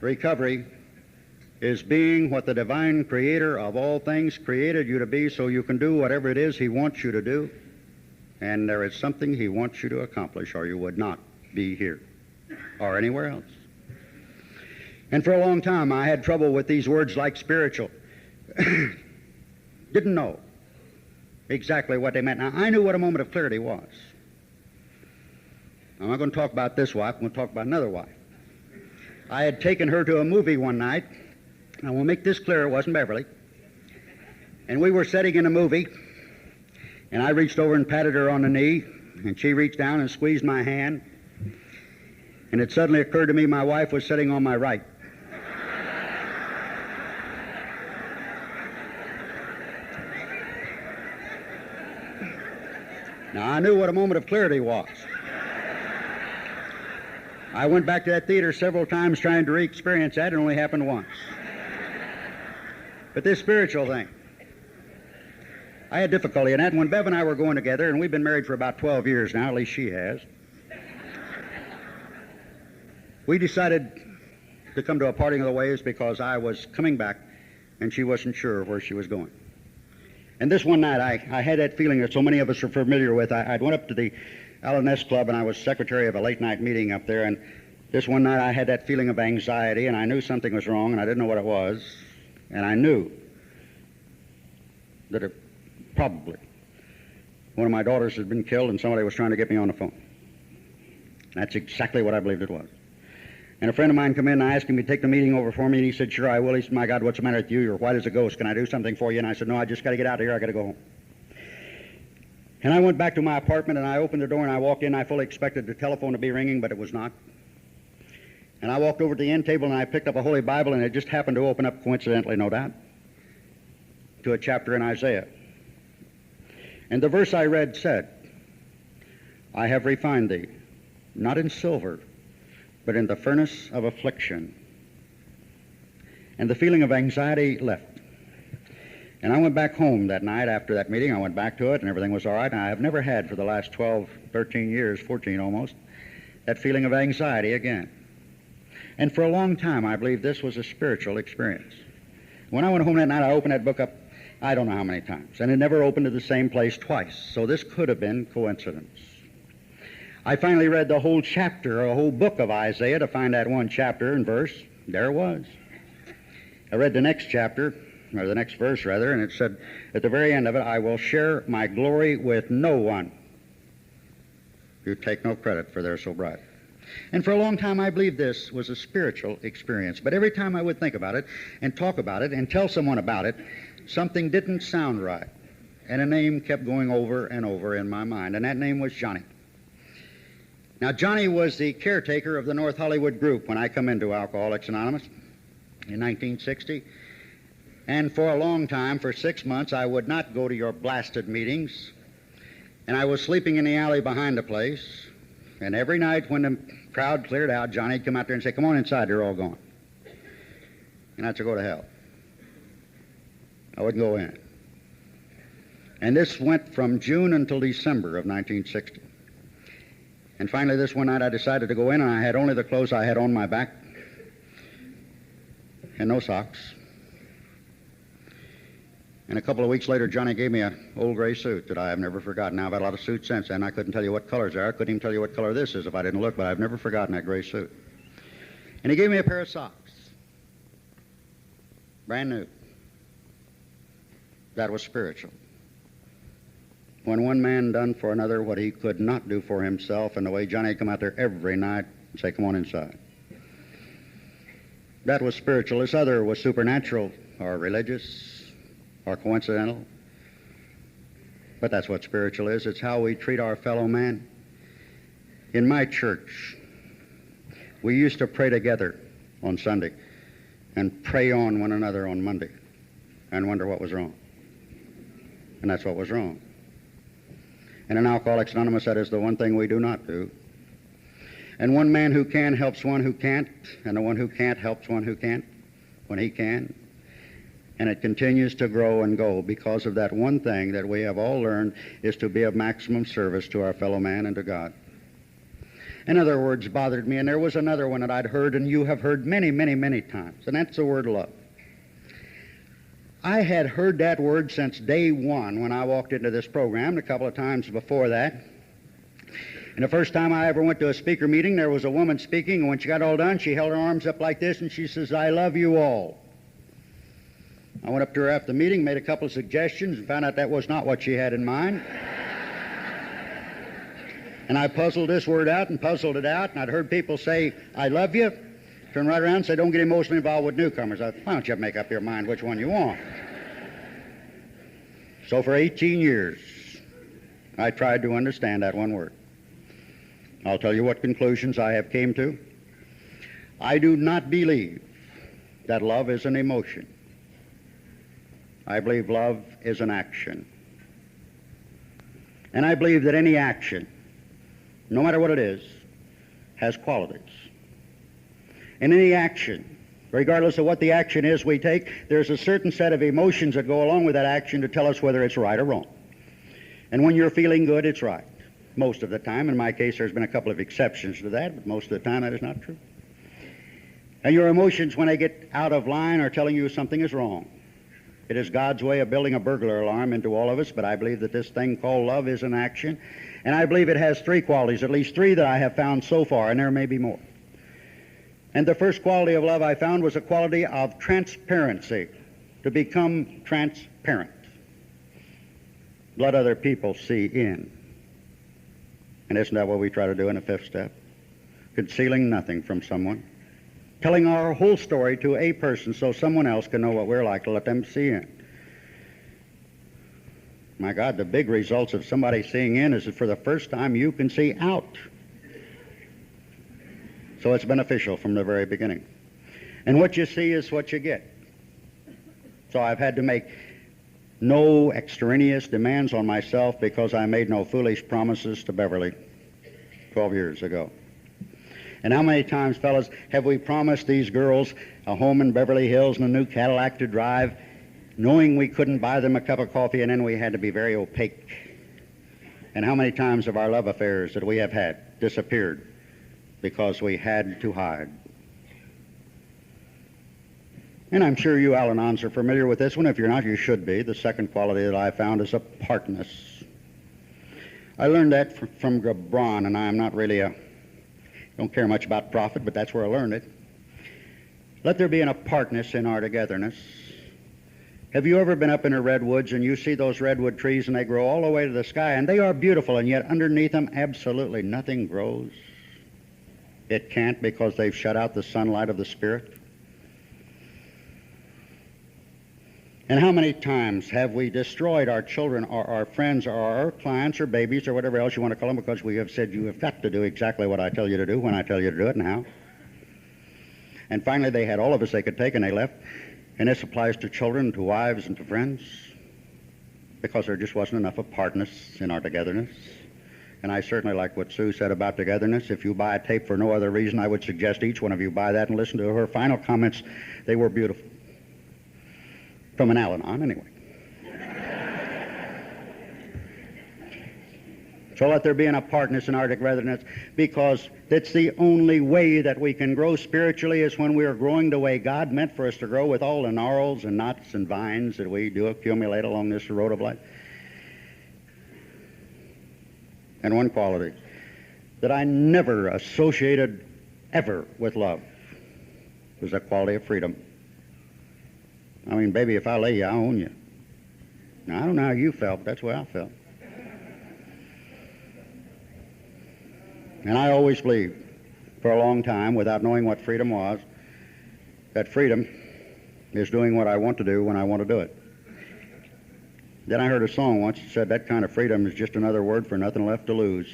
Recovery is being what the divine creator of all things created you to be, so you can do whatever it is He wants you to do. And there is something He wants you to accomplish, or you would not be here or anywhere else. And for a long time I had trouble with these words like spiritual. Didn't know exactly what they meant. Now, I knew what a moment of clarity was. I'm not going to talk about this wife. I'm going to talk about another wife. I had taken her to a movie one night. I will make this clear, it wasn't Beverly. And we were sitting in a movie, and I reached over and patted her on the knee, and she reached down and squeezed my hand. And it suddenly occurred to me my wife was sitting on my right. Now, I knew what a moment of clarity was. I went back to that theater several times trying to re-experience that. It only happened once. But this spiritual thing, I had difficulty in that. When Bev and I were going together, and we've been married for about 12 years now, at least she has, we decided to come to a parting of the ways because I was coming back and she wasn't sure where she was going. And this one night, I had that feeling that so many of us are familiar with. I went up to the L&S Club, and I was secretary of a late-night meeting up there, and this one night I had that feeling of anxiety, and I knew something was wrong, and I didn't know what it was, and I knew that it probably one of my daughters had been killed, and somebody was trying to get me on the phone. That's exactly what I believed it was. And a friend of mine come in, and I asked him to take the meeting over for me, and he said, "Sure, I will." He said, "My God, what's the matter with you? You're white as a ghost. Can I do something for you?" And I said, "No, I just got to get out of here. I got to go home." And I went back to my apartment, and I opened the door, and I walked in. I fully expected the telephone to be ringing, but it was not. And I walked over to the end table, and I picked up a Holy Bible, and it just happened to open up, coincidentally, no doubt, to a chapter in Isaiah. And the verse I read said, "I have refined thee, not in silver, but in the furnace of affliction." And the feeling of anxiety left. And I went back home that night after that meeting. I went back to it, and everything was all right. And I have never had for the last 12, 13 years, 14 almost, that feeling of anxiety again. And for a long time, I believe this was a spiritual experience. When I went home that night, I opened that book up, I don't know how many times, and it never opened to the same place twice. So this could have been coincidence. I finally read the whole chapter, or a whole book of Isaiah to find that one chapter and verse. There it was. I read the next chapter, or the next verse rather, and it said at the very end of it, "I will share my glory with no one who take no credit for their so bright." And for a long time I believed this was a spiritual experience. But every time I would think about it and talk about it and tell someone about it, something didn't sound right. And a name kept going over and over in my mind, and that name was Johnny. Now, Johnny was the caretaker of the North Hollywood group when I come into Alcoholics Anonymous in 1960. And for a long time, for 6 months, I would not go to your blasted meetings. And I was sleeping in the alley behind the place. And every night when the crowd cleared out, Johnny'd come out there and say, "Come on inside, they're all gone." And I'd say, "Go to hell." I wouldn't go in. And this went from June until December of 1960. And finally, this one night, I decided to go in, and I had only the clothes I had on my back and no socks. And a couple of weeks later, Johnny gave me an old gray suit that I have never forgotten. Now, I've had a lot of suits since then. I couldn't tell you what colors they are. I couldn't even tell you what color this is if I didn't look, but I've never forgotten that gray suit. And he gave me a pair of socks. Brand new. That was spiritual. When one man done for another what he could not do for himself, and the way Johnny would come out there every night and say, "Come on inside." That was spiritual. This other was supernatural or religious or coincidental. But that's what spiritual is. It's how we treat our fellow man. In my church, we used to pray together on Sunday and pray on one another on Monday and wonder what was wrong. And that's what was wrong. And in Alcoholics Anonymous, that is the one thing we do not do. And one man who can helps one who can't, and the one who can't helps one who can't when he can. And it continues to grow and go because of that one thing that we have all learned is to be of maximum service to our fellow man and to God. In other words, bothered me, and there was another one that I'd heard, and you have heard many, many, many times, and that's the word love. I had heard that word since day one when I walked into this program, and a couple of times before that. And the first time I ever went to a speaker meeting, there was a woman speaking, and when she got all done, she held her arms up like this, and she says, "I love you all." I went up to her after the meeting, made a couple of suggestions, and found out that was not what she had in mind. And I puzzled this word out and puzzled it out, and I'd heard people say, "I love you," turn right around and say, "Don't get emotionally involved with newcomers." I thought, why don't you make up your mind which one you want? So for 18 years, I tried to understand that one word. I'll tell you what conclusions I have came to. I do not believe that love is an emotion. I believe love is an action. And I believe that any action, no matter what it is, has qualities. And any action, regardless of what the action is we take, there's a certain set of emotions that go along with that action to tell us whether it's right or wrong. And when you're feeling good, it's right. Most of the time. In my case, there's been a couple of exceptions to that, but most of the time that is not true. And your emotions, when they get out of line, are telling you something is wrong. It is God's way of building a burglar alarm into all of us, but I believe that this thing called love is an action. And I believe it has three qualities, at least three that I have found so far, and there may be more. And the first quality of love I found was a quality of transparency, to become transparent. Let other people see in. And isn't that what we try to do in the fifth step? Concealing nothing from someone. Telling our whole story to a person so someone else can know what we're like, to let them see in. My God, the big results of somebody seeing in is that for the first time you can see out. So it's beneficial from the very beginning. And what you see is what you get. So I've had to make no extraneous demands on myself because I made no foolish promises to Beverly 12 years ago. And how many times, fellas, have we promised these girls a home in Beverly Hills and a new Cadillac to drive, knowing we couldn't buy them a cup of coffee, and then we had to be very opaque? And how many times have our love affairs that we have had disappeared because we had to hide? And I'm sure you Al-Anons are familiar with this one. If you're not, you should be. The second quality that I found is apartness. I learned that from Gabron, and I am not really don't care much about profit, but that's where I learned it. Let there be an apartness in our togetherness. Have you ever been up in the redwoods and you see those redwood trees and they grow all the way to the sky, and they are beautiful, and yet underneath them absolutely nothing grows? It can't, because they've shut out the sunlight of the Spirit. And how many times have we destroyed our children or our friends or our clients or babies or whatever else you want to call them because we have said you have got to do exactly what I tell you to do when I tell you to do it and how? And finally they had all of us they could take and they left. And this applies to children, to wives, and to friends, because there just wasn't enough apartness in our togetherness. And I certainly like what Sue said about togetherness. If you buy a tape for no other reason, I would suggest each one of you buy that and listen to her final comments. They were beautiful. From an Al-Anon, anyway. So let there be an apartness in our togetherness, because that's the only way that we can grow spiritually, is when we are growing the way God meant for us to grow, with all the gnarls and knots and vines that we do accumulate along this road of life. And one quality that I never associated ever with love was the quality of freedom. I mean, baby, if I lay you, I own you. Now, I don't know how you felt, but that's the way I felt. And I always believed, for a long time, without knowing what freedom was, that freedom is doing what I want to do when I want to do it. Then I heard a song once that said that kind of freedom is just another word for nothing left to lose.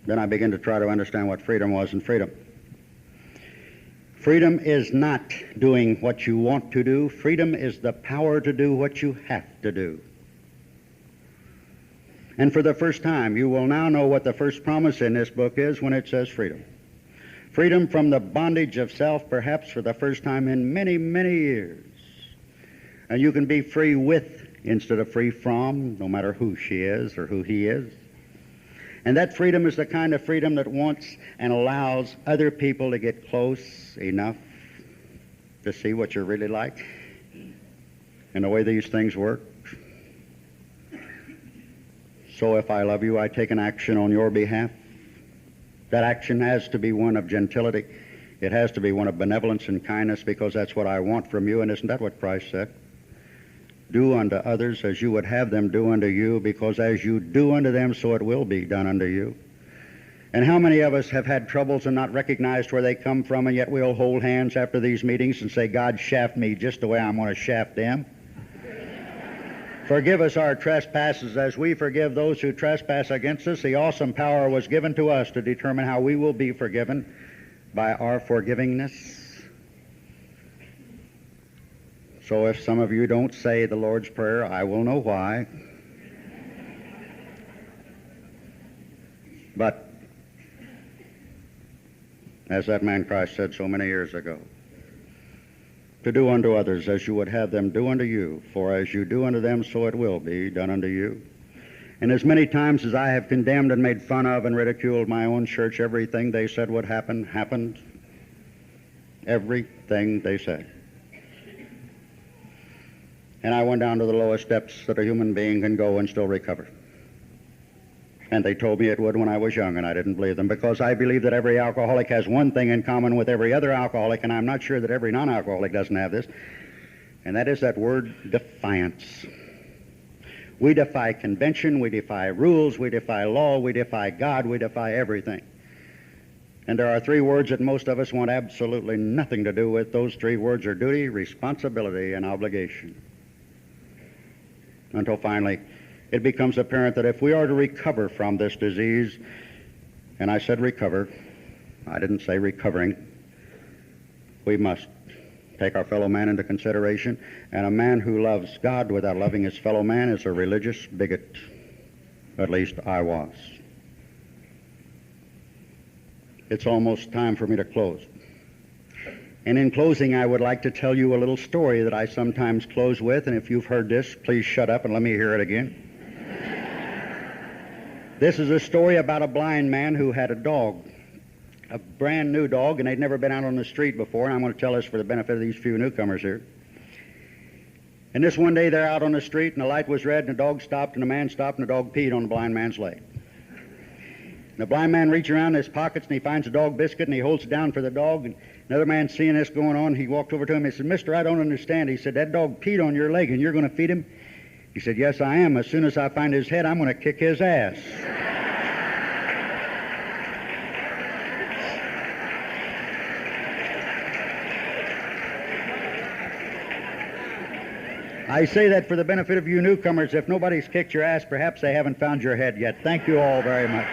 Then I began to try to understand what freedom was, and freedom. Freedom is not doing what you want to do. Freedom is the power to do what you have to do. And for the first time, you will now know what the first promise in this book is when it says freedom. Freedom from the bondage of self, perhaps for the first time in many, many years. And you can be free with instead of free from, no matter who she is or who he is. And that freedom is the kind of freedom that wants and allows other people to get close enough to see what you're really like and the way these things work. So if I love you, I take an action on your behalf. That action has to be one of gentility. It has to be one of benevolence and kindness, because that's what I want from you. And isn't that what Christ said? Do unto others as you would have them do unto you, because as you do unto them, so it will be done unto you. And how many of us have had troubles and not recognized where they come from, and yet we'll hold hands after these meetings and say, God, shaft me just the way I'm going to shaft them. Forgive us our trespasses as we forgive those who trespass against us. The awesome power was given to us to determine how we will be forgiven by our forgivingness. So if some of you don't say the Lord's Prayer, I will know why. But, as that man Christ said so many years ago, to do unto others as you would have them do unto you, for as you do unto them, so it will be done unto you. And as many times as I have condemned and made fun of and ridiculed my own church, everything they said would happen, happened. Everything they said. And I went down to the lowest depths that a human being can go and still recover. And they told me it would when I was young, and I didn't believe them, because I believe that every alcoholic has one thing in common with every other alcoholic, and I'm not sure that every non-alcoholic doesn't have this, and that is that word defiance. We defy convention, we defy rules, we defy law, we defy God, we defy everything. And there are three words that most of us want absolutely nothing to do with. Those three words are duty, responsibility, and obligation. Until finally, it becomes apparent that if we are to recover from this disease, and I said recover, I didn't say recovering, we must take our fellow man into consideration, and a man who loves God without loving his fellow man is a religious bigot. At least I was. It's almost time for me to close. And in closing, I would like to tell you a little story that I sometimes close with, and if you've heard this, please shut up and let me hear it again. This is a story about a blind man who had a dog, a brand new dog, and they'd never been out on the street before, and I'm going to tell this for the benefit of these few newcomers here. And this one day they're out on the street, and the light was red, and the dog stopped, and the man stopped, and the dog peed on the blind man's leg. And the blind man reaches around in his pockets, and he finds a dog biscuit, and he holds it down for the dog, and another man seeing this going on, he walked over to him and he said, "Mister, I don't understand." He said, "That dog peed on your leg, and you're going to feed him?" He said, "Yes, I am. As soon as I find his head, I'm going to kick his ass." I say that for the benefit of you newcomers. If nobody's kicked your ass, perhaps they haven't found your head yet. Thank you all very much.